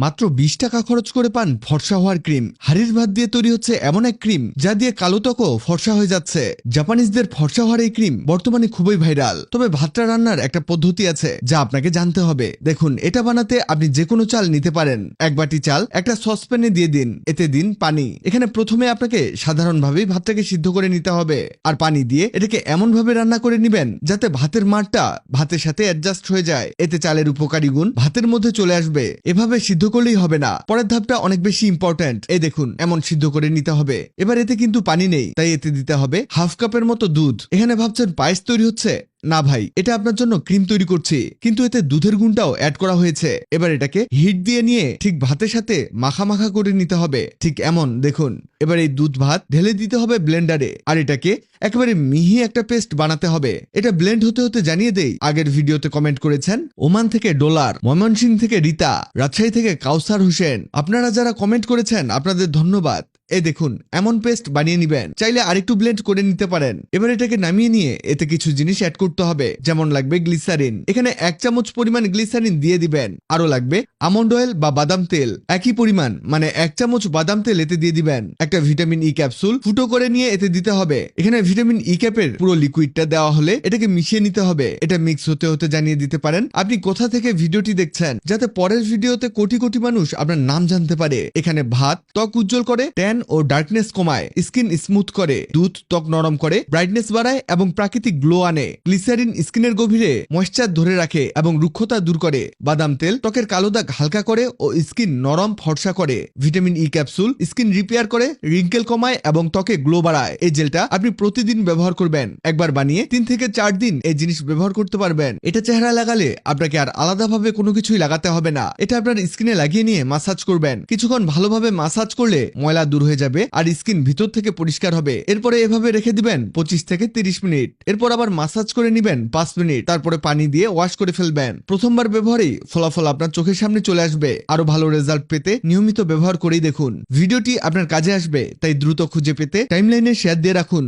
মাত্র 20 টাকা খরচ করে পান ফর্সা হওয়ার ক্রিম। হাড়ির ভাত দিয়ে তৈরি হচ্ছে এমন এক ক্রিম যা দিয়ে কালো ত্বকও ফর্সা হয়ে যাচ্ছে। জাপানিজদের ফর্সা হওয়ার এই ক্রিম বর্তমানে খুবই ভাইরাল। তবে ভাতটা রান্নার একটা পদ্ধতি আছে যা আপনাকে জানতে হবে। দেখুন, এটা বানাতে আপনি যে কোনো চাল নিতে পারেন। এক বাটি চাল একটা সসপ্যানে দিয়ে দিন, এতে দিন পানি। এখানে প্রথমে আপনাকে সাধারণভাবেই ভাতটাকে সিদ্ধ করে নিতে হবে, আর পানি দিয়ে এটাকে এমন ভাবে রান্না করে নিবেন যাতে ভাতের মারটা ভাতের সাথে অ্যাডজাস্ট হয়ে যায়। এতে চালের উপকারী গুণ ভাতের মধ্যে চলে আসবে। এভাবে সিদ্ধ করলেই হবে না, পরের ধাপটা অনেক বেশি ইম্পর্ট্যান্ট। এই দেখুন, এমন সিদ্ধ করে নিতে হবে। এবার এতে কিন্তু পানি নেই, তাই এতে দিতে হবে হাফ কাপের মতো দুধ। এখানে ভাবছেন পায়েস তৈরি হচ্ছে? না ভাই, এটা আপনার জন্য ক্রিম তৈরি করছি, কিন্তু এতে দুধের গুণটাও অ্যাড করা হয়েছে। এবার এটাকে হিট দিয়ে নিয়ে ঠিক ভাতের সাথে মাখা মাখা করে নিতে হবে, ঠিক এমন দেখুন। এবার এই দুধ ভাত ঢেলে দিতে হবে ব্লেন্ডারে, আর এটাকে একেবারে মিহি একটা পেস্ট বানাতে হবে। এটা ব্লেন্ড হতে হতে জানিয়ে দেই, আগের ভিডিওতে কমেন্ট করেছেন ওমান থেকে ডলার, ময়মনসিংহ থেকে রিতা, রাজশাহী থেকে কাউসার হোসেন। আপনারা যারা কমেন্ট করেছেন আপনাদের ধন্যবাদ। এই দেখুন, এমন পেস্ট বানিয়ে নিবেন। চাইলে আরেকটু ব্লেন্ড করে নিতে পারেন। এবার এটাকে নামিয়ে নিয়ে এতে কিছু জিনিস অ্যাড করতে হবে, যেমন লাগবে গ্লিসারিন। এখানে 1 চামচ পরিমাণ গ্লিসারিন দিয়ে দিবেন। আরো লাগবে আমন্ড অয়েল বা বাদাম তেল, একই পরিমাণ, মানে 1 চামচ বাদাম তেল এতে দিয়ে দিবেন। একটা ভিটামিন ই ক্যাপসুল ফুটো করে নিয়ে এতে দিতে হবে। এখানে ভিটামিন ই ক্যাপের পুরো লিকুইডটা দেওয়া হলে এটাকে মিশিয়ে নিতে হবে। এটা মিক্স হতে হতে জানিয়ে দিতে পারেন আপনি কোথা থেকে ভিডিওটি দেখছেন, যাতে পরের ভিডিওতে কোটি কোটি মানুষ আপনার নাম জানতে পারে। এখানে ভাত ত্বক উজ্জ্বল করে, ট্যান ও ডার্কনেস কমায়, স্কিন স্মুথ করে, দুধ ত্বক নরম করে, ব্রাইটনেস বাড়ায় এবং প্রাকৃতিক গ্লো আনে। গ্লিসারিন স্কিনের গভীরে ময়েশ্চার ধরে রাখে এবং রুক্ষতা দূর করে। বাদাম তেল ত্বকের কালো দাগ হালকা করে ও স্কিন নরম ফর্সা করে। Vitamin E capsule skin repair করে, রিঙ্কেল কমায় এবং ত্বকে গ্লো বাড়ায়। এই জেলটা আপনি প্রতিদিন ব্যবহার করবেন। একবার বানিয়ে 3 থেকে 4 দিন এই জিনিস ব্যবহার করতে পারবেন। এটা চেহারা লাগালে আপনাকে আর আলাদাভাবে কোনো কিছুই লাগাতে হবে না। এটা আপনার স্কিনে লাগিয়ে নিয়ে মাসাজ করবেন। কিছুক্ষণ ভালোভাবে মাসাজ করলে ময়লা দূর হয়ে যাবে আর স্কিন ভিতর থেকে পরিষ্কার হবে। এরপরে এভাবে রেখে দিবেন 25 থেকে 30 মিনিট। এরপর আবার মাসাজ করে নিবেন 5 মিনিট। তারপরে পানি দিয়ে ওয়াশ করে ফেলবেন। প্রথমবার ব্যবহারেই ফলাফল আপনার চোখের সামনে চলে আসবে। আরো ভালো রেজাল্ট পেতে নিয়মিত ব্যবহার করেই দেখুন। ভিডিওটি আপনার কাজে আসবে, তাই দ্রুত খুঁজে পেতে টাইমলাইনে শেয়ার দিয়ে রাখুন।